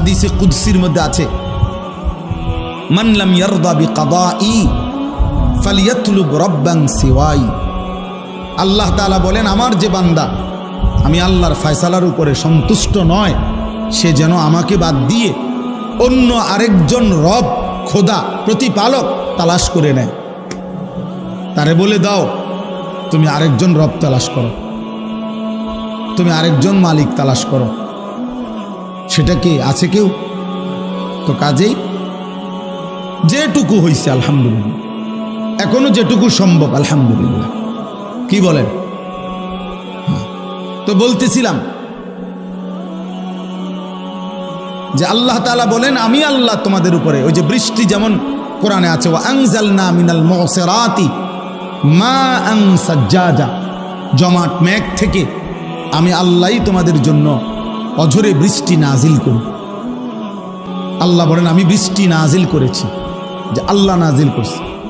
হাদিসে কুদসির মধ্যে আছে, মান লাম ইয়ারদা বিকাদাই ফালিয়াতলুব রাব্বান সিওয়াই। আল্লাহ তাআলা বলেন, আমার যে বান্দা আমি আল্লাহর ফয়সালার উপরে সন্তুষ্ট নয়, সে যেন আমাকে বাদ দিয়ে অন্য আরেকজন রব, খোদা, প্রতিপালক তালাশ করে নেয়। তারে বলে দাও, তুমি আরেকজন রব তালাশ করো, তুমি আরেকজন মালিক তালাশ করো। সেটা কি আছে কেউ? তো কাজেই যেটুকু হয়েছে আলহামদুলিল্লাহ, এখনো যেটুকু সম্ভব আলহামদুলিল্লাহ। কি বলেন? তো বলতেছিলাম যে আল্লাহ তাআলা বলেন, আমি আল্লাহ তোমাদের উপরে, ওই যে বৃষ্টি যেমন কোরআনে আছে, ওয়া আনজালনা মিনাল মুসিরাতি মাআন সাজ্জাজা, জমাট মেঘ থেকে আমি আল্লাহই তোমাদের জন্য অঝরে বৃষ্টি নাজিল করি। আল্লাহ বলেন, আমি বৃষ্টি নাজিল করেছি, যে আল্লাহ নাজিল করছে।